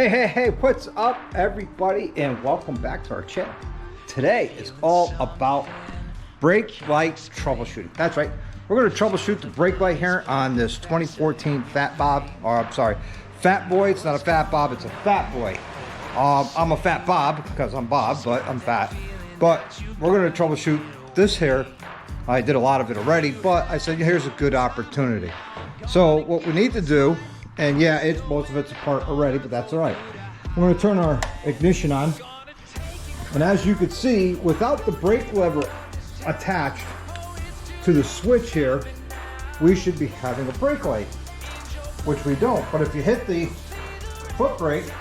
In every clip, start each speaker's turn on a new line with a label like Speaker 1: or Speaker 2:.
Speaker 1: Hey, what's up everybody, and welcome back to our channel. Today is all about brake light troubleshooting. That's right, we're going to troubleshoot the brake light here on this 2014 Fat Bob, or I'm sorry, Fat Boy. It's not a Fat Bob, it's a Fat Boy. I'm a Fat Bob because I'm Bob, but I'm fat. But we're going to troubleshoot this here. I did a lot of it already, but I said here's a good opportunity. So what we need to do, and yeah, most of it's apart already, but that's all right. We're going to turn our ignition on, and as you can see, without the brake lever attached to the switch here, we should be having a brake light, which we don't. But if you hit the foot brake,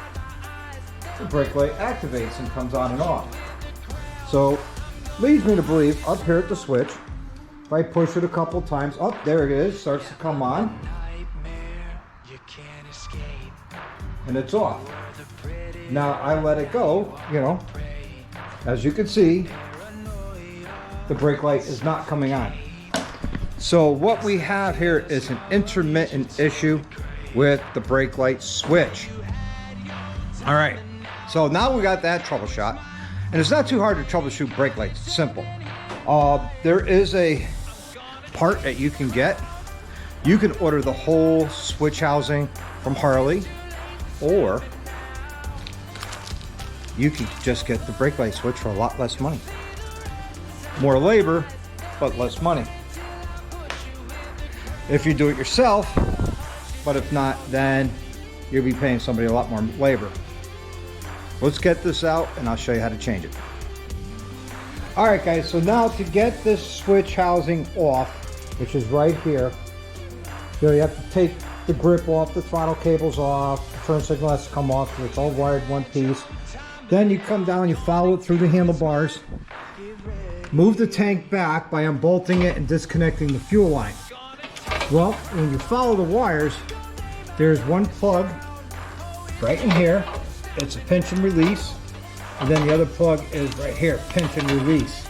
Speaker 1: the brake light activates and comes on and off. So leads me to believe up here at the switch, if I push it a couple times, there it is, starts to come on, and it's off. Now I let it go, as you can see, the brake light is not coming on. So what we have here is an intermittent issue with the brake light switch. All right, so now we got that troubleshot, and it's not too hard to troubleshoot brake lights. It's simple. There is a part that you can get. You can order the whole switch housing from Harley, or you can just get the brake light switch for a lot less money. More labor, but less money if you do it yourself. But if not, then you'll be paying somebody a lot more labor. Let's get this out and I'll show you how to change it. All right guys, so now to get this switch housing off, which is right here, you have to take the grip off, the throttle cable's off, the turn signal has to come off, so it's all wired one piece. Then you come down, you follow it through the handlebars, move the tank back by unbolting it and disconnecting the fuel line. Well, when you follow the wires, there's one plug right in here. It's a pinch and release, and then the other plug is right here, pinch and release.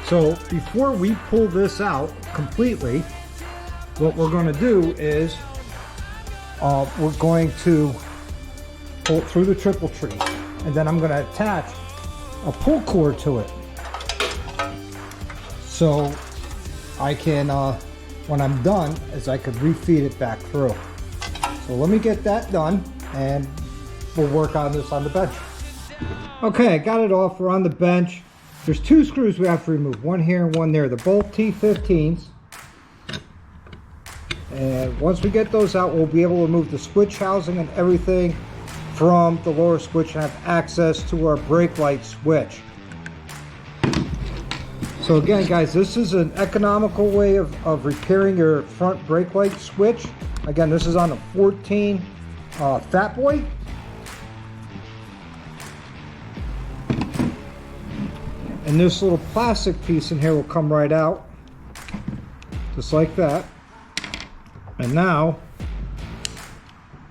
Speaker 1: So before we pull this out completely, what we're going to do is we're going to pull it through the triple tree, and then I'm going to attach a pull cord to it, so I can when I'm done, I could refeed it back through. So let me get that done and we'll work on this on the bench. Okay, I got it off. We're on the bench. There's two screws we have to remove, one here and one there. They're both T15s. And once we get those out, we'll be able to remove the switch housing and everything from the lower switch and have access to our brake light switch. So again guys, this is an economical way of repairing your front brake light switch. Again, this is on a 14 Fat Boy. And this little plastic piece in here will come right out, just like that. And now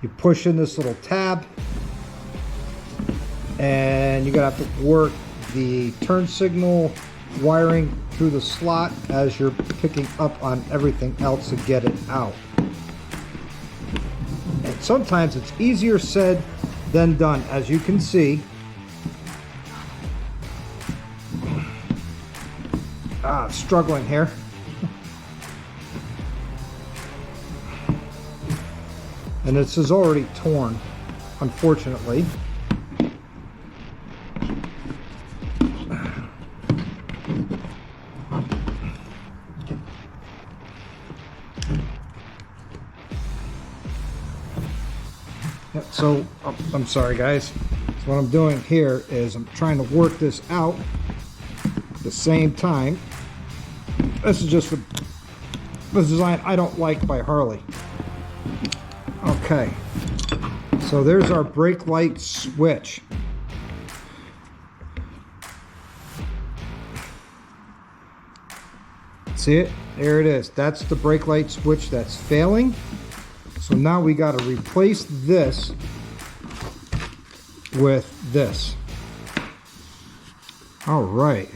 Speaker 1: you push in this little tab, and you're gonna have to work the turn signal wiring through the slot as you're picking up on everything else to get it out. And sometimes it's easier said than done, as you can see. Struggling here. And this is already torn, unfortunately. So I'm sorry guys. So what I'm doing here is I'm trying to work this out at the same time. This is just the design I don't like by Harley. Okay, so there's our brake light switch. See it? There it is. That's the brake light switch that's failing. So now we got to replace this with this. All right.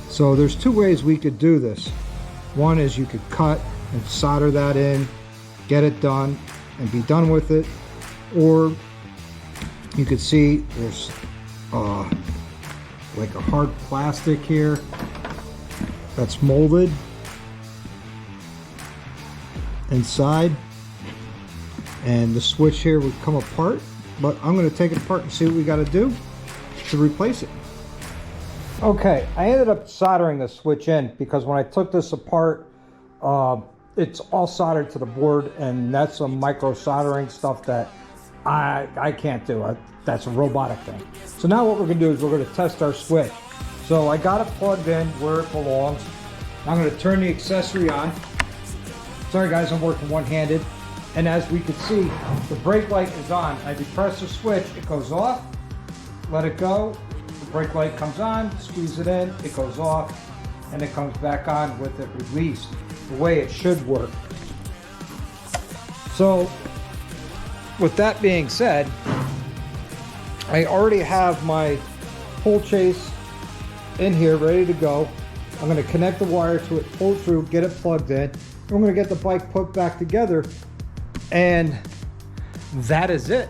Speaker 1: So there's two ways we could do this. One is you could cut and solder that in, get it done, and be done with it. or you can see there's like a hard plastic here that's molded inside, and the switch here would come apart, but I'm going to take it apart and see what we got to do to replace it. Okay, I ended up soldering the switch in because when I took this apart, it's all soldered to the board, and that's some micro soldering stuff that I can't do. That's a robotic thing. So now what we're going to do is we're going to test our switch. So I got it plugged in where it belongs. I'm going to turn the accessory on. Sorry guys, I'm working one-handed. And as we can see, the brake light is on. I depress the switch, it goes off, let it go, the brake light comes on, squeeze it in, it goes off, and it comes back on with it released, the way it should work. So, with that being said, I already have my pull chase in here ready to go. I'm going to connect the wire to it, pull through, get it plugged in. I'm going to get the bike put back together, and that is it.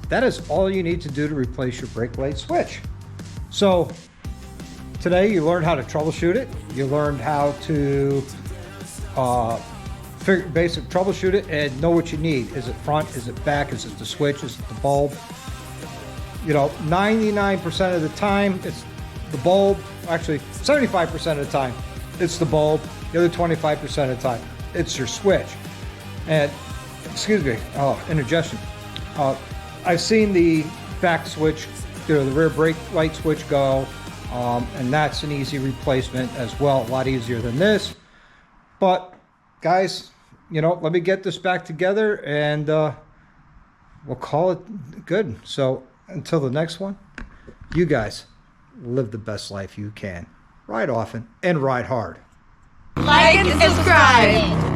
Speaker 1: That is all you need to do to replace your brake light switch. So today you learned how to troubleshoot it. You learned how to basic troubleshoot it and know what you need. Is it front? Is it back? Is it the switch? Is it the bulb? You know, 99% of the time it's the bulb. Actually, 75% of the time it's the bulb. The other 25% of the time it's your switch. And excuse me, indigestion. I've seen the back switch, you know, the rear brake light switch go, and that's an easy replacement as well, a lot easier than this. But guys, you know, let me get this back together and we'll call it good. So until the next one, you guys live the best life you can. Ride often and ride hard.
Speaker 2: Like and subscribe.